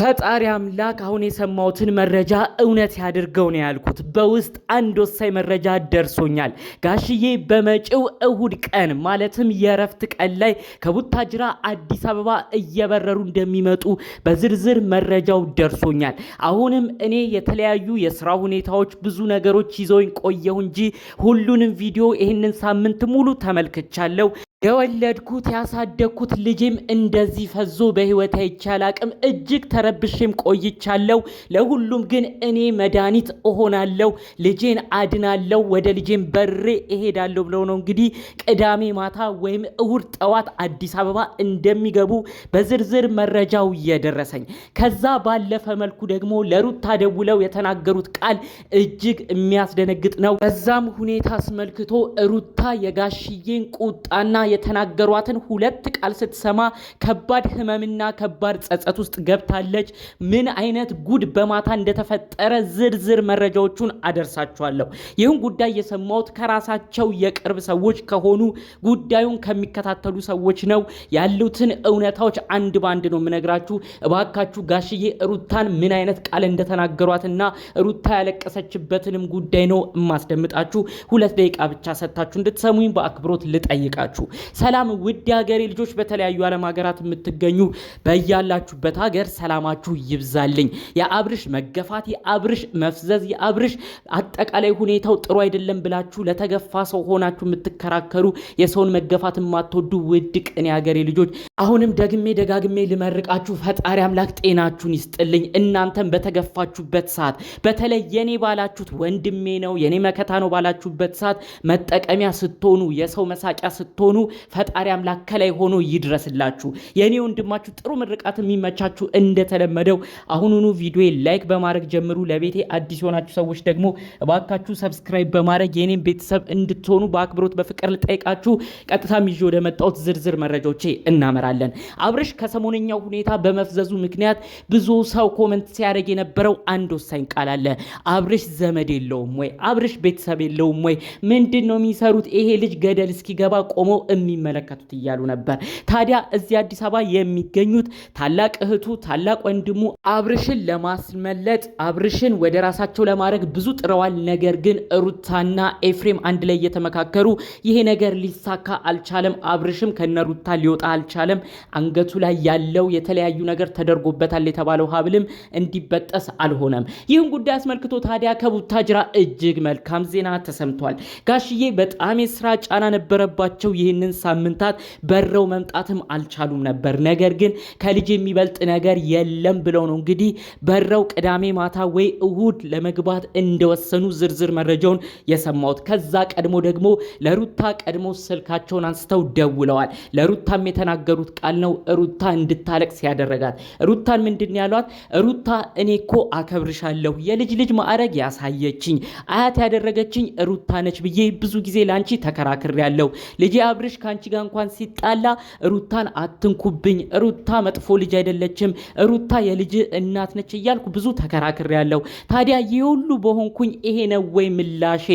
ፈጣሪ አምላክ አሁን የሰማሁትን መረጃ እውነት ያድርገው ነው ያልኩት። በውስጥ አንድ ወሳኝ መረጃ ደርሶኛል። ጋሽዬ በመጪው እሁድ ቀን ማለትም የእረፍት ቀን ላይ ከቡታጅራ አዲስ አበባ እየበረሩ እንደሚመጡ በዝርዝር መረጃው ደርሶኛል። አሁንም እኔ የተለያዩ የስራ ሁኔታዎች ብዙ ነገሮች ይዘውኝ ቆየሁ እንጂ ሁሉንም ቪዲዮ ይህንን ሳምንት ሙሉ ተመልክቻለሁ። የወለድኩት ያሳደግኩት ልጅም እንደዚህ ፈዞ በህይወት አይቻል አቅም እጅግ ተረብሼም ቆይቻለሁ። ለሁሉም ግን እኔ መድኃኒት እሆናለሁ፣ ልጄን አድናለሁ፣ ወደ ልጄን በሬ እሄዳለሁ ብለው ነው እንግዲህ ቅዳሜ ማታ ወይም እሁድ ጠዋት አዲስ አበባ እንደሚገቡ በዝርዝር መረጃው እየደረሰኝ። ከዛ ባለፈ መልኩ ደግሞ ለሩታ ደውለው የተናገሩት ቃል እጅግ የሚያስደነግጥ ነው። በዛም ሁኔታ አስመልክቶ ሩታ የጋሽዬን ቁጣና የተናገሯትን ሁለት ቃል ስትሰማ ከባድ ህመምና ከባድ ጸጸት ውስጥ ገብታለች። ምን አይነት ጉድ በማታ እንደተፈጠረ ዝርዝር መረጃዎቹን አደርሳችኋለሁ። ይህን ጉዳይ የሰማሁት ከራሳቸው የቅርብ ሰዎች ከሆኑ ጉዳዩን ከሚከታተሉ ሰዎች ነው። ያሉትን እውነታዎች አንድ ባንድ ነው የምነግራችሁ። እባካችሁ ጋሽዬ ሩታን ምን አይነት ቃል እንደተናገሯትና ሩታ ያለቀሰችበትንም ጉዳይ ነው የማስደምጣችሁ። 2 ደቂቃ ብቻ ሰጥታችሁ እንድትሰሙኝ በአክብሮት ልጠይቃችሁ። ሰላም ውድ ሀገሬ ልጆች፣ በተለያዩ ዓለም ሀገራት የምትገኙ በያላችሁበት ሀገር ሰላማችሁ ይብዛልኝ። የአብርሽ መገፋት፣ የአብርሽ መፍዘዝ፣ የአብርሽ አጠቃላይ ሁኔታው ጥሩ አይደለም ብላችሁ ለተገፋ ሰው ሆናችሁ የምትከራከሩ የሰውን መገፋት የማትወዱ ውድ ቅን የሀገሬ ልጆች፣ አሁንም ደግሜ ደጋግሜ ልመርቃችሁ፣ ፈጣሪ አምላክ ጤናችሁን ይስጥልኝ። እናንተም በተገፋችሁበት ሰዓት፣ በተለይ የኔ ባላችሁት ወንድሜ ነው የኔ መከታ ነው ባላችሁበት ሰዓት መጠቀሚያ ስትሆኑ፣ የሰው መሳቂያ ስትሆኑ ፈጣሪ አምላክ ከላይ ሆኖ ይድረስላችሁ። የኔ ወንድማችሁ ጥሩ ምርቃት የሚመቻችሁ እንደተለመደው አሁኑኑ ቪዲዮ ላይክ በማድረግ ጀምሩ። ለቤቴ አዲስ የሆናችሁ ሰዎች ደግሞ እባካችሁ ሰብስክራይብ በማድረግ የኔን ቤተሰብ እንድትሆኑ በአክብሮት በፍቅር ልጠይቃችሁ። ቀጥታ ይዤ ወደ መጣሁት ዝርዝር መረጃዎቼ እናመራለን። አብርሽ ከሰሞነኛው ሁኔታ በመፍዘዙ ምክንያት ብዙ ሰው ኮመንት ሲያደርግ የነበረው አንድ ወሳኝ ቃል አለ። አብርሽ ዘመድ የለውም ወይ? አብርሽ ቤተሰብ የለውም ወይ? ምንድነው የሚሰሩት? ይሄ ልጅ ገደል እስኪገባ ቆሞ የሚመለከቱት እያሉ ነበር። ታዲያ እዚህ አዲስ አበባ የሚገኙት ታላቅ እህቱ ታላቅ ወንድሙ አብርሽን ለማስመለጥ አብርሽን ወደ ራሳቸው ለማድረግ ብዙ ጥረዋል። ነገር ግን ሩታና ኤፍሬም አንድ ላይ እየተመካከሩ ይሄ ነገር ሊሳካ አልቻለም። አብርሽም ከነሩታ ሊወጣ አልቻለም። አንገቱ ላይ ያለው የተለያዩ ነገር ተደርጎበታል የተባለው ሀብልም እንዲበጠስ አልሆነም። ይህን ጉዳይ አስመልክቶ ታዲያ ከቡታጅራ እጅግ መልካም ዜና ተሰምቷል። ጋሽዬ በጣም የስራ ጫና ነበረባቸው። ይህንን ሳምንታት በረው መምጣትም አልቻሉም ነበር። ነገር ግን ከልጅ የሚበልጥ ነገር የለም ብለው ነው እንግዲህ በረው ቅዳሜ ማታ ወይ እሁድ ለመግባት እንደወሰኑ ዝርዝር መረጃውን የሰማሁት። ከዛ ቀድሞ ደግሞ ለሩታ ቀድሞ ስልካቸውን አንስተው ደውለዋል። ለሩታም የተናገሩት ቃል ነው ሩታ እንድታለቅስ ያደረጋት። ሩታን ምንድን ያሏት? ሩታ እኔ እኮ አከብርሻለሁ፣ የልጅ ልጅ ማዕረግ ያሳየችኝ አያት ያደረገችኝ ሩታ ነች ብዬ ብዙ ጊዜ ላንቺ ተከራክሬያለሁ። ልጅ አብርሽ ካንቺ ጋር እንኳን ሲጣላ ሩታን አትንኩብኝ፣ ሩታ መጥፎ ልጅ አይደለችም፣ ሩታ የልጅ እናት ነች እያልኩ ብዙ ተከራክሬያለሁ። ታዲያ ይህ ሁሉ በሆንኩኝ ይሄ ነው ወይ ምላሼ?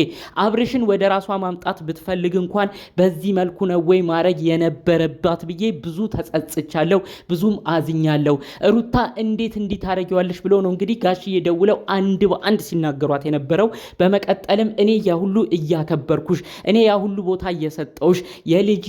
አብርሽን ወደ ራሷ ማምጣት ብትፈልግ እንኳን በዚህ መልኩ ነው ወይ ማድረግ የነበረባት ብዬ ብዙ ተጸጽቻለሁ፣ ብዙም አዝኛለሁ። ሩታ እንዴት እንዲህ ታረጊዋለሽ ብለው ነው እንግዲህ ጋሽዬ ደውለው አንድ በአንድ ሲናገሯት የነበረው። በመቀጠልም እኔ ያ ሁሉ እያከበርኩሽ፣ እኔ ያ ሁሉ ቦታ እየሰጠውሽ የልጄ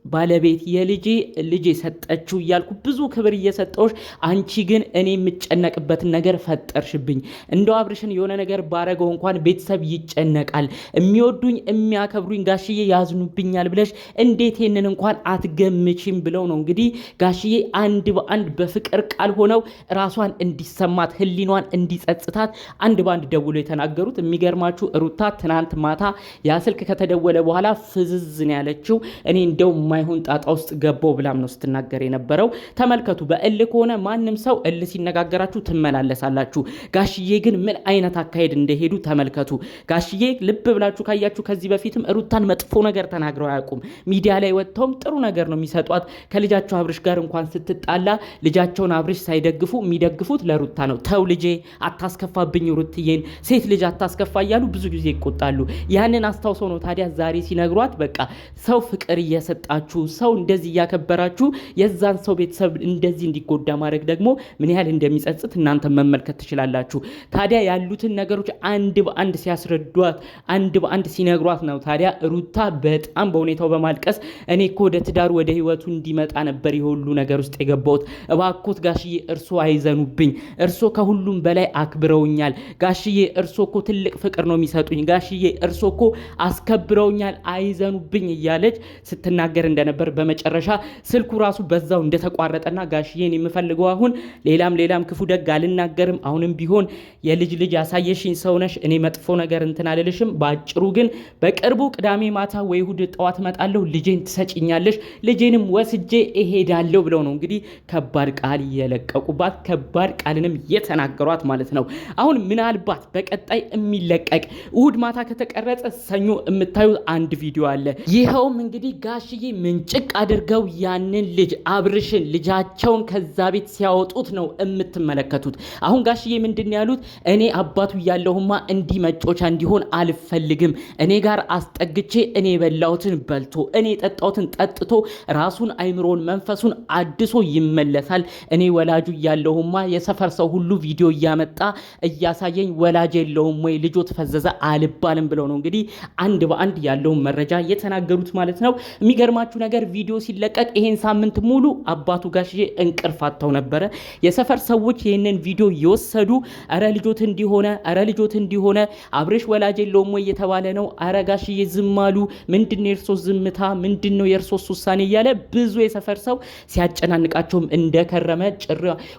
ባለቤት የልጄ ልጅ የሰጠችው እያልኩ ብዙ ክብር እየሰጠውሽ፣ አንቺ ግን እኔ የምጨነቅበትን ነገር ፈጠርሽብኝ። እንደው አብርሽን የሆነ ነገር ባረገው እንኳን ቤተሰብ ይጨነቃል፣ የሚወዱኝ የሚያከብሩኝ ጋሽዬ ያዝኑብኛል ብለሽ እንዴት ይሄንን እንኳን አትገምቺም ብለው ነው እንግዲህ ጋሽዬ አንድ በአንድ በፍቅር ቃል ሆነው ራሷን እንዲሰማት ህሊኗን እንዲጸጽታት አንድ በአንድ ደውሎ የተናገሩት። የሚገርማችሁ ሩታ ትናንት ማታ ያ ስልክ ከተደወለ በኋላ ፍዝዝ ነው ያለችው። እኔ እንደው ማይሆን ጣጣ ውስጥ ገባው ብላም ነው ስትናገር የነበረው። ተመልከቱ፣ በእልህ ከሆነ ማንም ሰው እልህ ሲነጋገራችሁ ትመላለሳላችሁ። ጋሽዬ ግን ምን አይነት አካሄድ እንደሄዱ ተመልከቱ። ጋሽዬ ልብ ብላችሁ ካያችሁ ከዚህ በፊትም ሩታን መጥፎ ነገር ተናግረው አያውቁም። ሚዲያ ላይ ወጥተውም ጥሩ ነገር ነው የሚሰጧት። ከልጃቸው አብርሽ ጋር እንኳን ስትጣላ ልጃቸውን አብርሽ ሳይደግፉ የሚደግፉት ለሩታ ነው። ተው ልጄ አታስከፋብኝ፣ ሩትዬን ሴት ልጅ አታስከፋ እያሉ ብዙ ጊዜ ይቆጣሉ። ያንን አስታውሰው ነው ታዲያ ዛሬ ሲነግሯት በቃ ሰው ፍቅር እየሰጣ እያወቃችሁ ሰው እንደዚህ እያከበራችሁ የዛን ሰው ቤተሰብ እንደዚህ እንዲጎዳ ማድረግ ደግሞ ምን ያህል እንደሚጸጽት እናንተ መመልከት ትችላላችሁ። ታዲያ ያሉትን ነገሮች አንድ በአንድ ሲያስረዷት አንድ በአንድ ሲነግሯት ነው ታዲያ ሩታ በጣም በሁኔታው በማልቀስ እኔ እኮ ወደ ትዳሩ ወደ ህይወቱ እንዲመጣ ነበር የሁሉ ነገር ውስጥ የገባሁት። እባክዎት ጋሽዬ እርሶ አይዘኑብኝ፣ እርሶ ከሁሉም በላይ አክብረውኛል። ጋሽዬ እርሶ እኮ ትልቅ ፍቅር ነው የሚሰጡኝ። ጋሽዬ እርሶ እኮ አስከብረውኛል፣ አይዘኑብኝ እያለች ስትናገር እንደነበር በመጨረሻ ስልኩ ራሱ በዛው እንደተቋረጠና ጋሽዬን የምፈልገው አሁን ሌላም ክፉ ደግ አልናገርም፣ አሁንም ቢሆን የልጅ ያሳየሽኝ ሰው ነሽ፣ እኔ መጥፎ ነገር እንትን አልልሽም። ባጭሩ ግን በቅርቡ ቅዳሜ ማታ ወይ እሑድ ጠዋት መጣለሁ፣ ልጄን ትሰጪኛለሽ፣ ልጄንም ወስጄ እሄዳለሁ ብለው ነው እንግዲህ ከባድ ቃል የለቀቁባት፣ ከባድ ቃልንም የተናገሯት ማለት ነው። አሁን ምናልባት በቀጣይ የሚለቀቅ እሑድ ማታ ከተቀረጸ ሰኞ የምታዩት አንድ ቪዲዮ አለ። ይኸውም እንግዲህ ጋሽዬ ምንጭቅ አድርገው ያንን ልጅ አብርሽን ልጃቸውን ከዛ ቤት ሲያወጡት ነው የምትመለከቱት። አሁን ጋሽዬ ምንድን ያሉት እኔ አባቱ ያለሁማ እንዲህ መጮቻ እንዲሆን አልፈልግም። እኔ ጋር አስጠግቼ እኔ የበላሁትን በልቶ እኔ የጠጣሁትን ጠጥቶ ራሱን አይምሮን መንፈሱን አድሶ ይመለሳል። እኔ ወላጁ ያለሁማ የሰፈር ሰው ሁሉ ቪዲዮ እያመጣ እያሳየኝ ወላጅ የለውም ወይ ልጆ ተፈዘዘ አልባልም ብለው ነው እንግዲህ አንድ በአንድ ያለውን መረጃ የተናገሩት ማለት ነው። የሚገርማችሁ ነገር ቪዲዮ ሲለቀቅ ይሄን ሳምንት ሙሉ አባቱ ጋሽዬ እንቅልፍ አጥተው ነበረ። የሰፈር ሰዎች ይሄንን ቪዲዮ የወሰዱ አረ ልጆት እንዲሆነ አብርሽ ወላጅ የለውም ወይ የተባለ ነው። አረ ጋሽዬ ዝም አሉ። ምንድነው የእርሶስ ዝምታ? ምንድነው የእርሶስ ውሳኔ? እያለ ብዙ የሰፈር ሰው ሲያጨናንቃቸውም እንደከረመ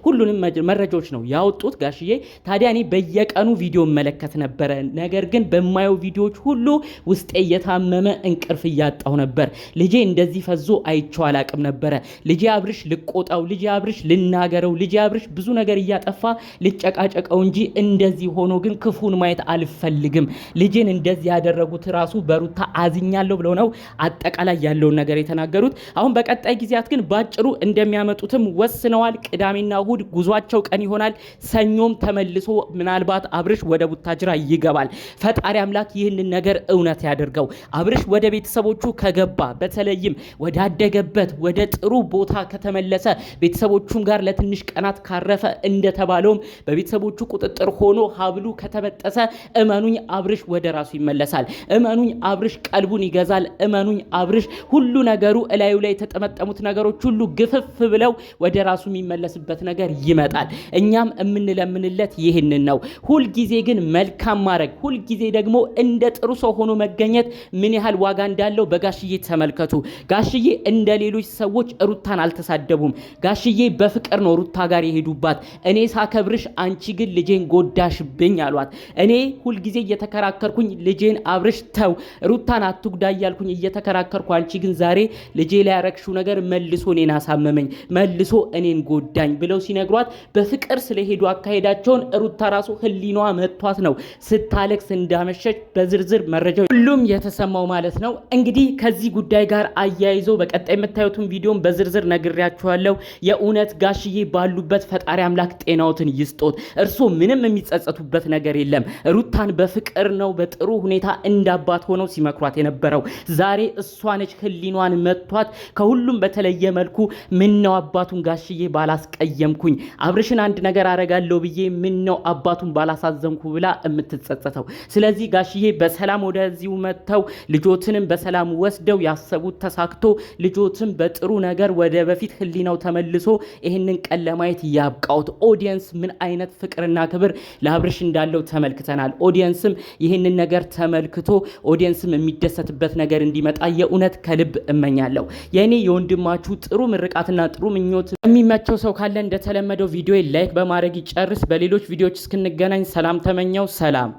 ሁሉንም መረጃዎች ነው ያወጡት ጋሽዬ። ታዲያ እኔ በየቀኑ ቪዲዮ መለከት ነበረ። ነገር ግን በማየው ቪዲዮዎች ሁሉ ውስጤ እየታመመ እንቅልፍ እያጣው ነበር። ልጄ እንደዚህ ፈዞ አይቼው አላቅም ነበረ። ልጄ አብርሽ ልቆጣው፣ ልጄ አብርሽ ልናገረው፣ ልጄ አብርሽ ብዙ ነገር እያጠፋ ልጨቃጨቀው እንጂ እንደዚህ ሆኖ ግን ክፉን ማየት አልፈልግም። ልጄን እንደዚህ ያደረጉት ራሱ በሩታ አዝኛለሁ ብለው ነው አጠቃላይ ያለውን ነገር የተናገሩት። አሁን በቀጣይ ጊዜያት ግን ባጭሩ እንደሚያመጡትም ወስነዋል። ቅዳሜና እሑድ ጉዟቸው ቀን ይሆናል። ሰኞም ተመልሶ ምናልባት አብርሽ ወደ ቡታጅራ ይገባል። ፈጣሪ አምላክ ይህንን ነገር እውነት ያደርገው። አብርሽ ወደ ቤተሰቦቹ ከገባ በተለይም ወዳደገበት ወደ ጥሩ ቦታ ከተመለሰ ቤተሰቦቹም ጋር ለትንሽ ቀናት ካረፈ እንደተባለውም በቤተሰቦቹ ቁጥጥር ሆኖ ሀብሉ ከተበጠሰ እመኑኝ አብርሽ ወደ ራሱ ይመለሳል። እመኑኝ አብርሽ ቀልቡን ይገዛል። እመኑኝ አብርሽ ሁሉ ነገሩ እላዩ ላይ የተጠመጠሙት ነገሮች ሁሉ ግፍፍ ብለው ወደ ራሱ የሚመለስበት ነገር ይመጣል። እኛም የምንለምንለት ይህንን ነው። ሁልጊዜ ግን መልካም ማድረግ፣ ሁልጊዜ ደግሞ እንደ ጥሩ ሰው ሆኖ መገኘት ምን ያህል ዋጋ እንዳለው በጋሽዬ ተመልከቱ። ጋሽዬ እንደ ሌሎች ሰዎች ሩታን አልተሳደቡም። ጋሽዬ በፍቅር ነው ሩታ ጋር የሄዱባት። እኔ ሳከብርሽ አንቺ ግን ልጄን ጎዳሽብኝ አሏት። እኔ ሁልጊዜ እየተከራከርኩኝ ልጄን አብርሽ ተው ሩታን አትጉዳ እያልኩኝ እየተከራከርኩ አንቺ ግን ዛሬ ልጄ ላይ ያረግሽው ነገር መልሶ እኔን አሳመመኝ፣ መልሶ እኔን ጎዳኝ ብለው ሲነግሯት በፍቅር ስለሄዱ አካሄዳቸውን ሩታ ራሱ ህሊናዋ መጥቷት ነው ስታለቅስ እንዳመሸች በዝርዝር መረጃው ሁሉም የተሰማው ማለት ነው። እንግዲህ ከዚህ ጉዳይ ጋር አያይዞ በቀጣይ የምታዩትን ቪዲዮን በዝርዝር ነግሬያችኋለሁ። የእውነት ጋሽዬ ባሉበት ፈጣሪ አምላክ ጤናዎትን ይስጦት። እርሶ ምንም የሚጸጸቱበት ነገር የለም። ሩታን በፍቅር ነው በጥሩ ሁኔታ እንዳባት ሆነው ሲመክሯት የነበረው። ዛሬ እሷ ነች ህሊኗን መጥቷት ከሁሉም በተለየ መልኩ ምነው አባቱን ጋሽዬ ባላስቀየምኩኝ፣ አብርሽን አንድ ነገር አረጋለሁ ብዬ ምነው አባቱን ባላሳዘንኩ ብላ የምትጸጸተው። ስለዚህ ጋሽዬ በሰላም ወደዚሁ መጥተው ልጆትንም በሰላም ወስደው ያሰቡት ተሳክቶ ልጆትም በጥሩ ነገር ወደ በፊት ህሊናው ተመልሶ ይህንን ቀን ለማየት ያብቃውት። ኦዲየንስ ምን አይነት ፍቅርና ክብር ለአብርሽ እንዳለው ተመልክተናል። ኦዲየንስም ይህንን ነገር ተመልክቶ ኦዲየንስም የሚደሰትበት ነገር እንዲመጣ የእውነት ከልብ እመኛለሁ። የኔ የወንድማችሁ ጥሩ ምርቃትና ጥሩ ምኞት የሚመቸው ሰው ካለ እንደተለመደው ቪዲዮ ላይክ በማድረግ ይጨርስ። በሌሎች ቪዲዮዎች እስክንገናኝ ሰላም ተመኘው። ሰላም